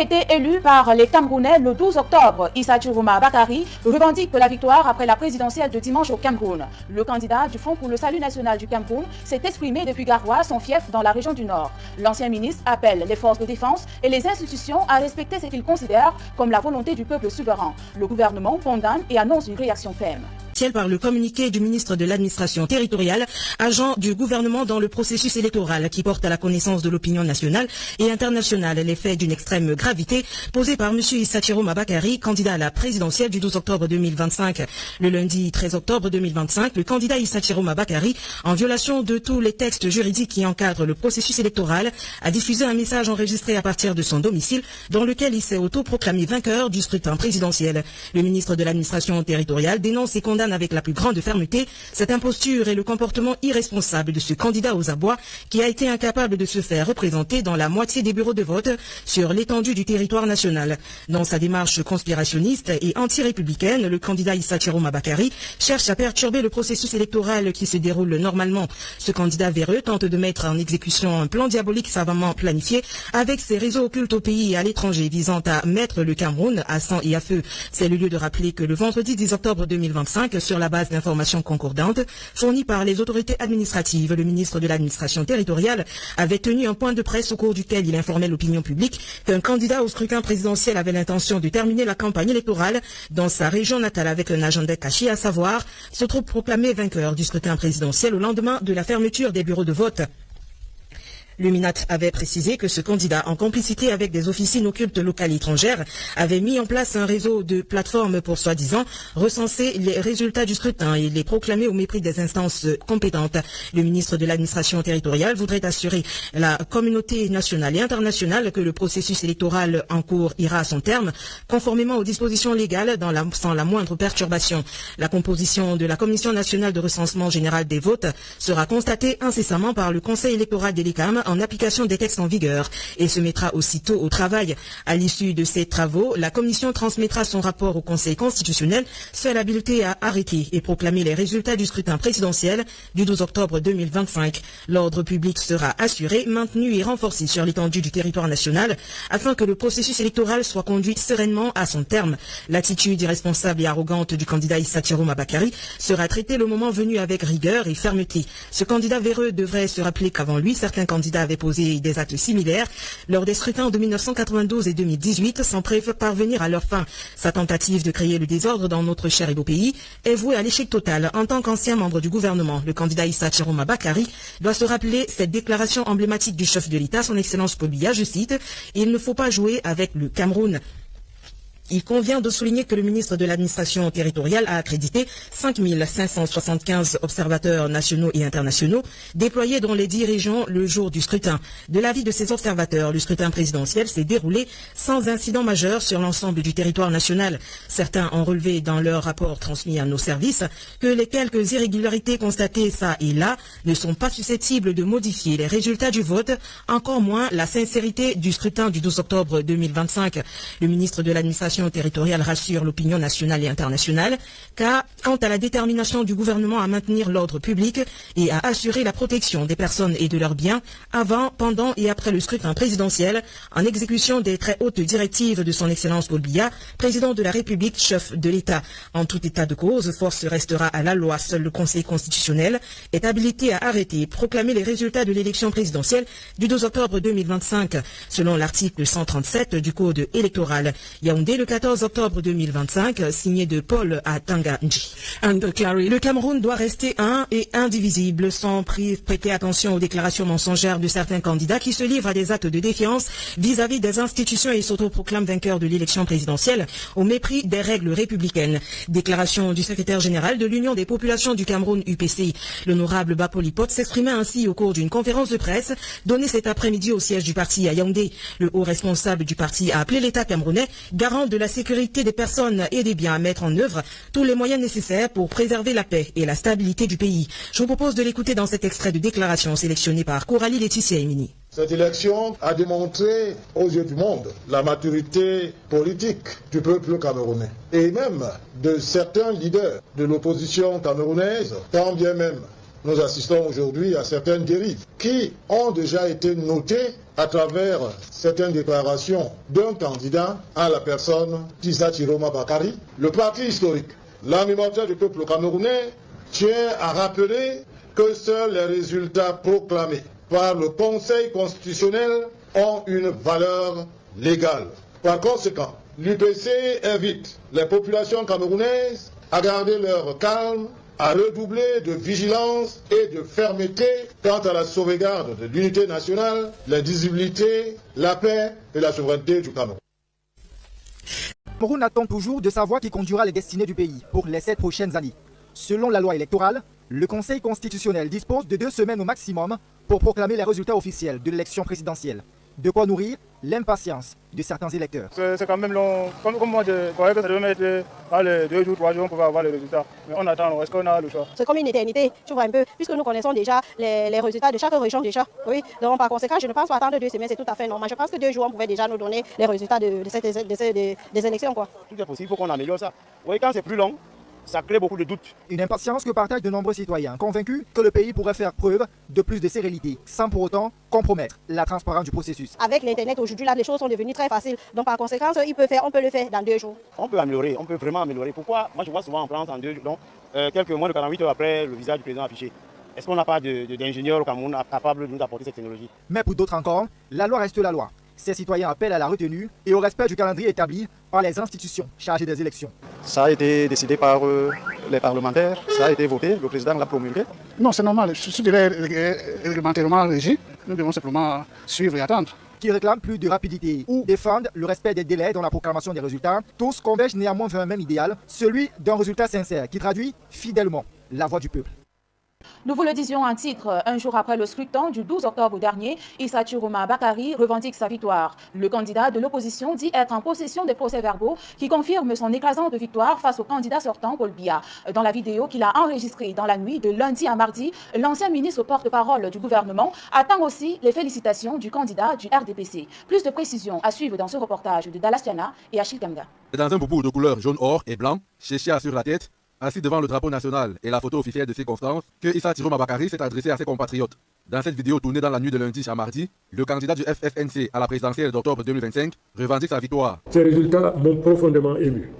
Été élu par les Camerounais le 12 octobre, Issa Chiroma Bakary revendique la victoire après la présidentielle de dimanche au Cameroun. Le candidat du Front pour le salut national du Cameroun s'est exprimé depuis Garoua, son fief dans la région du Nord. L'ancien ministre appelle les forces de défense et les institutions à respecter ce qu'il considère comme la volonté du peuple souverain. Le gouvernement condamne et annonce une réaction ferme. Par le communiqué du ministre de l'administration territoriale, agent du gouvernement dans le processus électoral qui porte à la connaissance de l'opinion nationale et internationale les faits d'une extrême gravité posés par M. Issa Chiroma Bakary, candidat à la présidentielle du 12 octobre 2025. Le lundi 13 octobre 2025, le candidat Issa Chiroma Bakary, en violation de tous les textes juridiques qui encadrent le processus électoral, a diffusé un message enregistré à partir de son domicile dans lequel il s'est autoproclamé vainqueur du scrutin présidentiel. Le ministre de l'administration territoriale dénonce et condamne avec la plus grande fermeté cette imposture et le comportement irresponsable de ce candidat aux abois qui a été incapable de se faire représenter dans la moitié des bureaux de vote sur l'étendue du territoire national. Dans sa démarche conspirationniste et anti-républicaine, le candidat Issa Chiroma Bakary cherche à perturber le processus électoral qui se déroule normalement. Ce candidat véreux tente de mettre en exécution un plan diabolique savamment planifié avec ses réseaux occultes au pays et à l'étranger visant à mettre le Cameroun à sang et à feu. C'est le lieu de rappeler que le vendredi 10 octobre 2025, sur la base d'informations concordantes fournies par les autorités administratives, le ministre de l'administration territoriale avait tenu un point de presse au cours duquel il informait l'opinion publique qu'un candidat au scrutin présidentiel avait l'intention de terminer la campagne électorale dans sa région natale avec un agenda caché, à savoir se proclamer vainqueur du scrutin présidentiel au lendemain de la fermeture des bureaux de vote. Le MINAT avait précisé que ce candidat, en complicité avec des officines occultes locales et étrangères, avait mis en place un réseau de plateformes pour soi-disant recenser les résultats du scrutin et les proclamer au mépris des instances compétentes. Le ministre de l'administration territoriale voudrait assurer la communauté nationale et internationale que le processus électoral en cours ira à son terme, conformément aux dispositions légales sans la moindre perturbation. La composition de la Commission nationale de recensement général des votes sera constatée incessamment par le Conseil électoral des l'ECAM en application des textes en vigueur et se mettra aussitôt au travail. À l'issue de ces travaux, la Commission transmettra son rapport au Conseil constitutionnel, seule habilité à arrêter et proclamer les résultats du scrutin présidentiel du 12 octobre 2025. L'ordre public sera assuré, maintenu et renforcé sur l'étendue du territoire national afin que le processus électoral soit conduit sereinement à son terme. L'attitude irresponsable et arrogante du candidat Issa Chiroma Bakary sera traitée le moment venu avec rigueur et fermeté. Ce candidat véreux devrait se rappeler qu'avant lui, certains candidats avaient posé des actes similaires lors des scrutins de 1992 et 2018 sans parvenir à leur fin. Sa tentative de créer le désordre dans notre cher et beau pays est vouée à l'échec total. En tant qu'ancien membre du gouvernement, le candidat Issa Chiroma Bakary doit se rappeler cette déclaration emblématique du chef de l'État, son Excellence Paul Biya, je cite, « Il ne faut pas jouer avec le Cameroun ». Il convient de souligner que le ministre de l'administration territoriale a accrédité 5 575 observateurs nationaux et internationaux déployés dans les 10 régions le jour du scrutin. De l'avis de ces observateurs, le scrutin présidentiel s'est déroulé sans incident majeur sur l'ensemble du territoire national. Certains ont relevé dans leur rapport transmis à nos services que les quelques irrégularités constatées ça et là ne sont pas susceptibles de modifier les résultats du vote, encore moins la sincérité du scrutin du 12 octobre 2025. Le ministre de l'administration territoriale rassure l'opinion nationale et internationale car quant à la détermination du gouvernement à maintenir l'ordre public et à assurer la protection des personnes et de leurs biens avant, pendant et après le scrutin présidentiel en exécution des très hautes directives de son Excellence Paul Biya, président de la République, chef de l'État. En tout état de cause, force restera à la loi. Seul le Conseil constitutionnel est habilité à arrêter et proclamer les résultats de l'élection présidentielle du 12 octobre 2025 selon l'article 137 du Code électoral. Yaoundé, le 14 octobre 2025, signé de Paul Atanga Nji. Le Cameroun doit rester un et indivisible sans prêter attention aux déclarations mensongères de certains candidats qui se livrent à des actes de défiance vis-à-vis des institutions et s'autoproclament vainqueurs de l'élection présidentielle au mépris des règles républicaines. Déclaration du secrétaire général de l'Union des populations du Cameroun UPC. L'honorable Bapoli Pot s'exprimait ainsi au cours d'une conférence de presse donnée cet après-midi au siège du parti à Yaoundé. Le haut responsable du parti a appelé l'État camerounais garant de la sécurité des personnes et des biens à mettre en œuvre tous les moyens nécessaires pour préserver la paix et la stabilité du pays. Je vous propose de l'écouter dans cet extrait de déclaration sélectionné par Coralie Laetitia Emini. Cette élection a démontré aux yeux du monde la maturité politique du peuple camerounais et même de certains leaders de l'opposition camerounaise, tant bien même nous assistons aujourd'hui à certaines dérives qui ont déjà été notées à travers certaines déclarations d'un candidat à la personne d'Issa Chiroma Bakari. Le parti historique, l'âme immortelle du peuple camerounais, tient à rappeler que seuls les résultats proclamés par le Conseil constitutionnel ont une valeur légale. Par conséquent, l'UPC invite les populations camerounaises à garder leur calme, à redoubler de vigilance et de fermeté quant à la sauvegarde de l'unité nationale, l'indivisibilité, la paix et la souveraineté du Cameroun. Le Cameroun attend toujours de savoir qui conduira les destinées du pays pour les 7 prochaines années. Selon la loi électorale, le Conseil constitutionnel dispose de 2 semaines au maximum pour proclamer les résultats officiels de l'élection présidentielle. De quoi nourrir l'impatience de certains électeurs. C'est quand même long. Comme moi, je croyais que ça devait mettre dans les 2 jours, 3 jours, on pouvait avoir les résultats. Mais on attend, est-ce qu'on a le choix? C'est comme une éternité, tu vois un peu, puisque nous connaissons déjà les résultats de chaque région déjà. Oui, donc par conséquent, je ne pense pas attendre 2 semaines, c'est tout à fait normal. Je pense que 2 jours, on pouvait déjà nous donner les résultats des élections, quoi. Tout est possible, il faut qu'on améliore ça. Oui, quand c'est plus long, ça crée beaucoup de doutes. Une impatience que partagent de nombreux citoyens, convaincus que le pays pourrait faire preuve de plus de sérénité, sans pour autant compromettre la transparence du processus. Avec l'Internet, aujourd'hui, là, les choses sont devenues très faciles. Donc, par conséquent, on peut le faire dans 2 jours. On peut améliorer, on peut vraiment améliorer. Pourquoi? Moi, je vois souvent en France en 2 jours, donc, quelques moins de 48 heures après, le visage du président affiché. Est-ce qu'on n'a pas d'ingénieurs au Cameroun capables de nous apporter cette technologie? Mais pour d'autres encore, la loi reste la loi. Ces citoyens appellent à la retenue et au respect du calendrier établi par les institutions chargées des élections. Ça a été décidé par les parlementaires, ça a été voté, le président l'a promulgué. Non, c'est normal, je dirais réglementairement régi. Nous devons simplement suivre et attendre. Qui réclament plus de rapidité ou défendent le respect des délais dans la proclamation des résultats, tous convergent néanmoins vers un même idéal, celui d'un résultat sincère qui traduit fidèlement la voix du peuple. Nous vous le disions en titre, un jour après le scrutin du 12 octobre dernier, Issa Chiroma Bakari revendique sa victoire. Le candidat de l'opposition dit être en possession des procès-verbaux qui confirment son écrasante victoire face au candidat sortant Paul Biya. Dans la vidéo qu'il a enregistrée dans la nuit de lundi à mardi, l'ancien ministre porte-parole du gouvernement attend aussi les félicitations du candidat du RDPC. Plus de précisions à suivre dans ce reportage de Dallas Tiana et Achille Kamga. Dans un boubou de couleur jaune-or et blanc, chéchia sur la tête, assis devant le drapeau national et la photo officielle de circonstance, que Issa Chiroma Bakari s'est adressé à ses compatriotes. Dans cette vidéo tournée dans la nuit de lundi à mardi, le candidat du FFNC à la présidentielle d'octobre 2025 revendique sa victoire. Ces résultats m'ont profondément ému.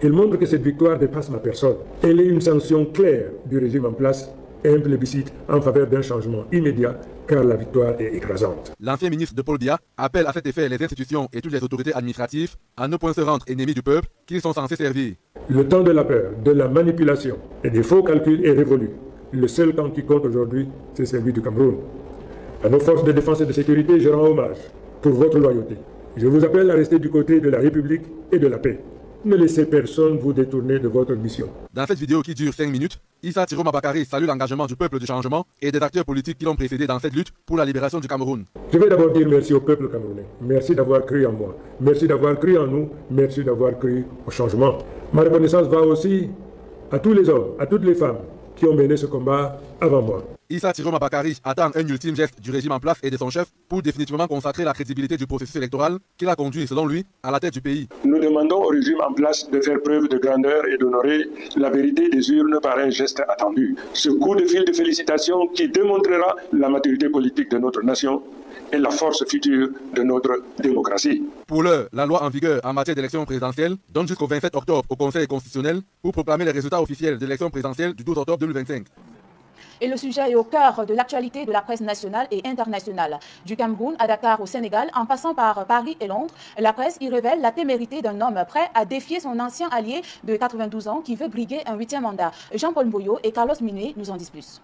Ils montrent que cette victoire dépasse ma personne. Elle est une sanction claire du régime en place et un plébiscite en faveur d'un changement immédiat, car la victoire est écrasante. L'ancien ministre de Paul Biya appelle à cet effet les institutions et toutes les autorités administratives à ne point se rendre ennemis du peuple qu'ils sont censés servir. Le temps de la peur, de la manipulation et des faux calculs est révolu. Le seul camp qui compte aujourd'hui, c'est celui du Cameroun. À nos forces de défense et de sécurité, je rends hommage pour votre loyauté. Je vous appelle à rester du côté de la République et de la paix. Ne laissez personne vous détourner de votre mission. Dans cette vidéo qui dure 5 minutes, Issa Chiroma Bakari salue l'engagement du peuple du changement et des acteurs politiques qui l'ont précédé dans cette lutte pour la libération du Cameroun. Je vais d'abord dire merci au peuple camerounais. Merci d'avoir cru en moi. Merci d'avoir cru en nous. Merci d'avoir cru au changement. Ma reconnaissance va aussi à tous les hommes, à toutes les femmes qui ont mené ce combat avant moi. Issa Chiroma Bakari attend un ultime geste du régime en place et de son chef pour définitivement consacrer la crédibilité du processus électoral qu'il a conduit, selon lui, à la tête du pays. Nous demandons au régime en place de faire preuve de grandeur et d'honorer la vérité des urnes par un geste attendu. Ce coup de fil de félicitations qui démontrera la maturité politique de notre nation et la force future de notre démocratie. Pour l'heure, la loi en vigueur en matière d'élection présidentielle donne jusqu'au 27 octobre au Conseil constitutionnel pour proclamer les résultats officiels de l'élection présidentielle du 12 octobre 2025. Et le sujet est au cœur de l'actualité de la presse nationale et internationale. Du Cameroun à Dakar au Sénégal, en passant par Paris et Londres, la presse y révèle la témérité d'un homme prêt à défier son ancien allié de 92 ans qui veut briguer un 8e mandat. Jean-Paul Mboyo et Carlos Miné nous en disent plus.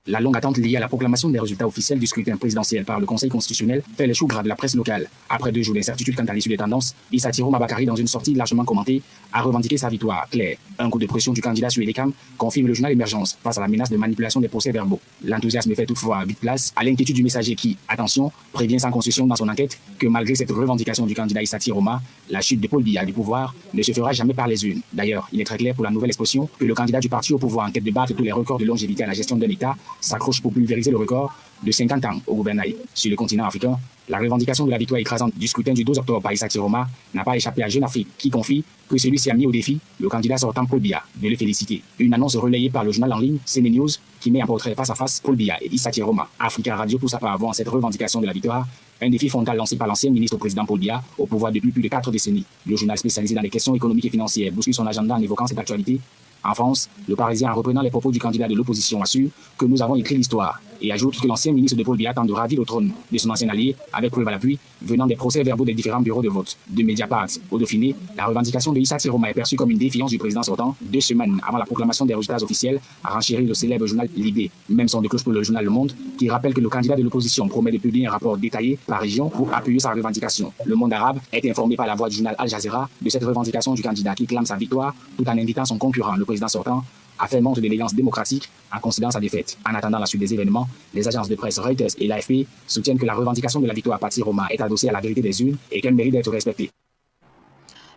La longue attente liée à la proclamation des résultats officiels du scrutin présidentiel par le Conseil constitutionnel fait les choux gras de la presse locale. Après 2 jours d'incertitude quant à l'issue des tendances, Issa Chiroma Bakari, dans une sortie largement commentée, a revendiqué sa victoire claire. Un coup de pression du candidat sur Elecam confirme le journal Émergence face à la menace de manipulation des procès-verbaux. L'enthousiasme fait toutefois vite place à l'inquiétude du messager qui, attention, prévient sans concession dans son enquête que malgré cette revendication du candidat Issa Chiroma, la chute de Paul Biya du pouvoir ne se fera jamais par les urnes. D'ailleurs, il est très clair pour la nouvelle expression que le candidat du parti au pouvoir en quête de battre tous les records de longévité à la gestion d'un État s'accroche pour pulvériser le record de 50 ans au gouvernail. Sur le continent africain, La revendication de la victoire écrasante du scrutin du 12 octobre par Issa Chiroma n'a pas échappé à Jeune Afrique, qui confie que celui-ci a mis au défi le candidat sortant Paul Biya de le féliciter. Une annonce relayée par le journal en ligne CNews News qui met en portrait face à face Paul Biya et Issa Chiroma. Africa Radio pousse à part avant cette revendication de la victoire, un défi frontal lancé par l'ancien ministre au président Paul Biya, au pouvoir depuis plus de 4 décennies. Le journal spécialisé dans les questions économiques et financières bouscule son agenda en évoquant cette actualité. En France, le Parisien, en reprenant les propos du candidat de l'opposition, assure que nous avons écrit l'histoire et ajoute que l'ancien ministre de Paul Biya tente de ravir au trône de son ancien allié, avec preuve à l'appui, venant des procès-verbaux des différents bureaux de vote. De Mediapart au Dauphiné, la revendication de Issa Chiroma est perçue comme une défiance du président sortant, 2 semaines avant la proclamation des résultats officiels, a renchéri le célèbre journal Libé. Même son de cloche pour le journal Le Monde, qui rappelle que le candidat de l'opposition promet de publier un rapport détaillé par région pour appuyer sa revendication. Le Monde arabe est informé par la voix du journal Al Jazeera de cette revendication du candidat qui clame sa victoire, tout en invitant son concurrent, le président sortant, à faire montre d'élégance démocratique en considérant sa défaite. En attendant la suite des événements, les agences de presse Reuters et l'AFP soutiennent que la revendication de la victoire par Chiroma est adossée à la vérité des urnes et qu'elle mérite d'être respectée.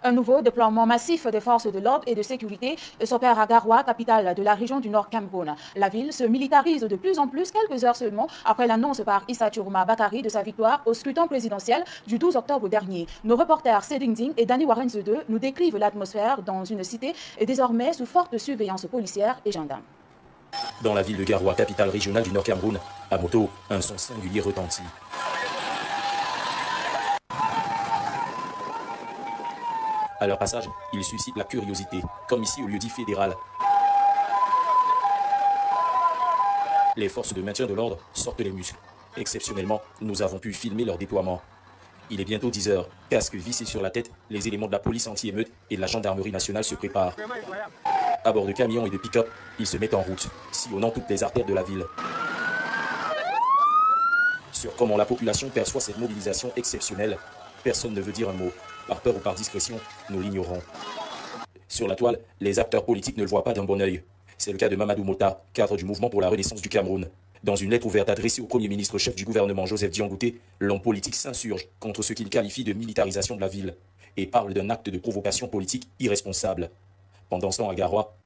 Un nouveau déploiement massif des forces de l'ordre et de sécurité s'opère à Garoua, capitale de la région du Nord Cameroun. La ville se militarise de plus en plus quelques heures seulement après l'annonce par Issa Chiroma Bakari de sa victoire au scrutin présidentiel du 12 octobre dernier. Nos reporters Cédric Ding et Danny Warren 2 nous décrivent l'atmosphère dans une cité désormais sous forte surveillance policière et gendarme. Dans la ville de Garoua, capitale régionale du Nord Cameroun, à moto, un son singulier retentit. À leur passage, ils suscitent la curiosité, comme ici au lieu-dit fédéral. Les forces de maintien de l'ordre sortent les muscles. Exceptionnellement, nous avons pu filmer leur déploiement. Il est bientôt 10 heures. Casque vissé sur la tête, les éléments de la police anti-émeute et de la gendarmerie nationale se préparent. À bord de camions et de pick-up, ils se mettent en route, sillonnant toutes les artères de la ville. Sur comment la population perçoit cette mobilisation exceptionnelle, personne ne veut dire un mot. Par peur ou par discrétion, nous l'ignorons. Sur la toile, les acteurs politiques ne le voient pas d'un bon œil. C'est le cas de Mamadou Mota, cadre du mouvement pour la renaissance du Cameroun. Dans une lettre ouverte adressée au Premier ministre chef du gouvernement Joseph Diangoté, l'homme politique s'insurge contre ce qu'il qualifie de militarisation de la ville et parle d'un acte de provocation politique irresponsable. Pendant ce temps à Garoua,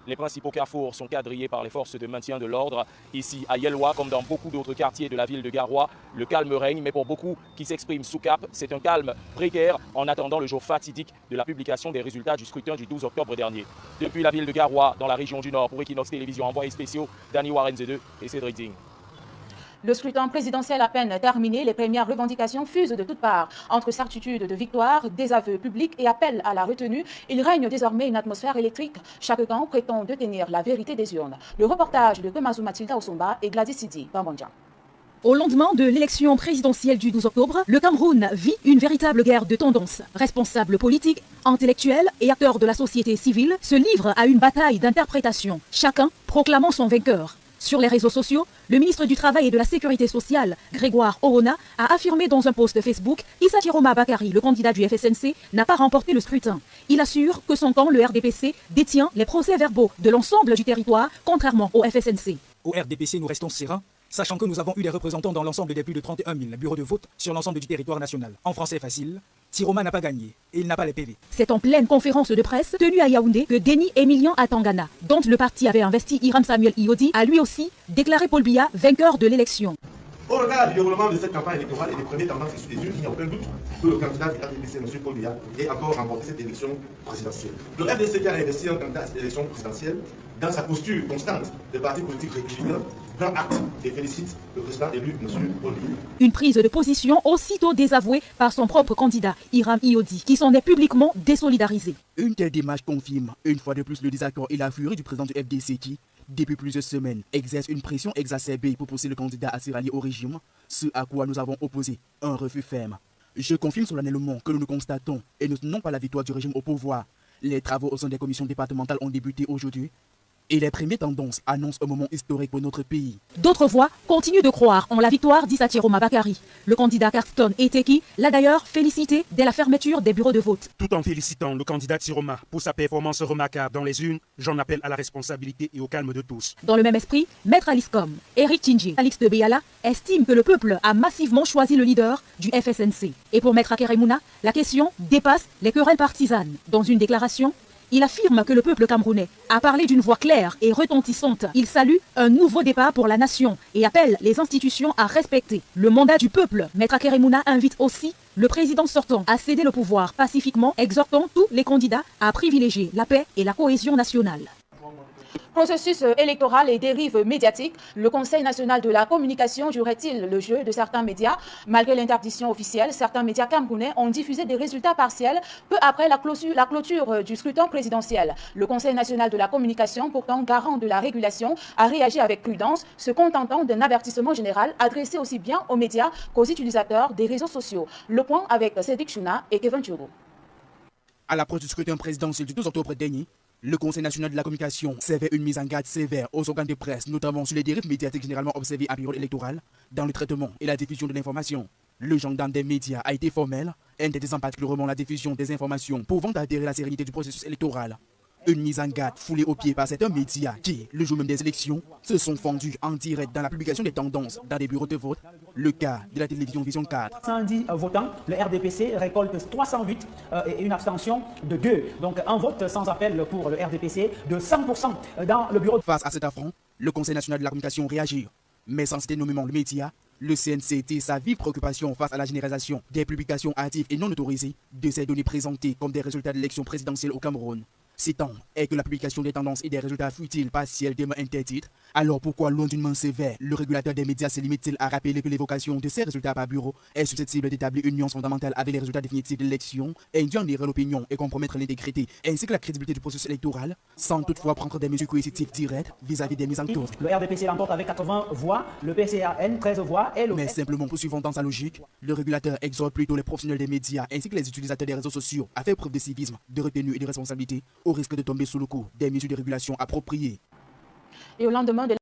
les principaux carrefours sont quadrillés par les forces de maintien de l'ordre. Ici, à Yelwa, comme dans beaucoup d'autres quartiers de la ville de Garoua, le calme règne, mais pour beaucoup qui s'expriment sous cap, c'est un calme précaire en attendant le jour fatidique de la publication des résultats du scrutin du 12 octobre dernier. Depuis la ville de Garoua, dans la région du Nord, pour Equinox Télévision, envoyés spéciaux, Danny Warren 2 et Cédric Ding. Le scrutin présidentiel à peine terminé, les premières revendications fusent de toutes parts. Entre certitude de victoire, désaveu public et appel à la retenue, il règne désormais une atmosphère électrique. Chaque camp prétend détenir la vérité des urnes. Le reportage de Kemazou Mathilda Osomba et Gladys Sidi, Bambandja. Au lendemain de l'élection présidentielle du 12 octobre, le Cameroun vit une véritable guerre de tendances. Responsables politiques, intellectuels et acteurs de la société civile se livrent à une bataille d'interprétation, chacun proclamant son vainqueur. Sur les réseaux sociaux, le ministre du Travail et de la Sécurité sociale, Grégoire Orona, a affirmé dans un post Facebook « Issa Chiroma Bakari, le candidat du FSNC, n'a pas remporté le scrutin. Il assure que son camp, le RDPC, détient les procès-verbaux de l'ensemble du territoire, contrairement au FSNC. Au RDPC, nous restons sereins, sachant que nous avons eu des représentants dans l'ensemble des plus de 31 000 bureaux de vote sur l'ensemble du territoire national. En français facile, Chiroma n'a pas gagné et il n'a pas les PV. C'est en pleine conférence de presse tenue à Yaoundé que Denis Emilian Atangana, dont le parti avait investi Hiram Samuel Iodi, a lui aussi déclaré Paul Biya vainqueur de l'élection. Au regard du déroulement de cette campagne électorale et des premières tendances issues des urnes, il n'y a aucun doute que le candidat du RDPC, M. Paul Biya, ait encore remporté cette élection présidentielle. Le RDC a investi un candidat à cette élection présidentielle dans sa posture constante des partis politiques républicains, prend acte et félicite le président élu, M. Paul Biya. Une prise de position aussitôt désavouée par son propre candidat, Hiram Iodi, qui s'en est publiquement désolidarisé. Une telle démarche confirme une fois de plus le désaccord et la furie du président du FDC qui, depuis plusieurs semaines, exerce une pression exacerbée pour pousser le candidat à se rallier au régime, ce à quoi nous avons opposé un refus ferme. Je confirme solennellement que nous nous constatons et ne tenons pas la victoire du régime au pouvoir. Les travaux au sein des commissions départementales ont débuté aujourd'hui et les premières tendances annoncent un moment historique pour notre pays. D'autres voix continuent de croire en la victoire d'Issa Chiroma Bakari. Le candidat Carston Eteki l'a d'ailleurs félicité dès la fermeture des bureaux de vote. Tout en félicitant le candidat Chiroma pour sa performance remarquable dans les urnes, j'en appelle à la responsabilité et au calme de tous. Dans le même esprit, Maître Aliscom, Eric Tindji, Alix de Beyala estiment que le peuple a massivement choisi le leader du FSNC. Et pour Maître Akeremouna, la question dépasse les querelles partisanes. Dans une déclaration, Il affirme que le peuple camerounais a parlé d'une voix claire et retentissante. Il salue un nouveau départ pour la nation et appelle les institutions à respecter le mandat du peuple. Maître Akeremouna invite aussi le président sortant a cédé le pouvoir pacifiquement, exhortant tous les candidats à privilégier la paix et la cohésion nationale. Processus électoral et dérives médiatiques, le Conseil national de la communication jouerait-il le jeu de certains médias? Malgré l'interdiction officielle, certains médias camerounais ont diffusé des résultats partiels peu après la clôture du scrutin présidentiel. Le Conseil national de la communication, pourtant garant de la régulation, a réagi avec prudence, se contentant d'un avertissement général adressé aussi bien aux médias qu'aux utilisateurs des réseaux sociaux. Le point avec Cédric Chouna et Kevin Thiogo. À l'approche du scrutin présidentiel du 12 octobre dernier, le Conseil national de la communication servait une mise en garde sévère aux organes de presse, notamment sur les dérives médiatiques généralement observées en période électorale, dans le traitement et la diffusion de l'information. Le gendarme des médias a été formel, interdisant particulièrement la diffusion des informations pouvant altérer la sérénité du processus électoral. Une mise en garde foulée au pied par certains médias qui, le jour même des élections, se sont fondus en direct dans la publication des tendances dans des bureaux de vote. Le cas de la télévision Vision 4. 110 votants, le RDPC récolte 308 et une abstention de 2. Donc un vote sans appel pour le RDPC de 100% dans le bureau. Face à cet affront, le Conseil national de la communication réagit. Mais sans citer nommément le média, le CNC dit sa vive préoccupation face à la généralisation des publications hâtives et non autorisées de ces données présentées comme des résultats de l'élection présidentielle au Cameroun. Citant est que la publication des tendances et des résultats futiles partiels demeure interdite. Alors pourquoi, loin d'une main sévère, le régulateur des médias se limite-t-il à rappeler que l'évocation de ces résultats par bureau est susceptible d'établir une nuance fondamentale avec les résultats définitifs de l'élection, induire en erreur l'opinion et compromettre l'intégrité ainsi que la crédibilité du processus électoral, sans toutefois prendre des mesures coercitives directes vis-à-vis des mises en cause. Le RDPC l'emporte avec 80 voix, le PCAN 13 voix et le... Mais simplement poursuivant dans sa logique, le régulateur exhorte plutôt les professionnels des médias ainsi que les utilisateurs des réseaux sociaux à faire preuve de civisme, de retenue et de responsabilité, au risque de tomber sous le coup des mesures de régulation appropriées. Et au lendemain de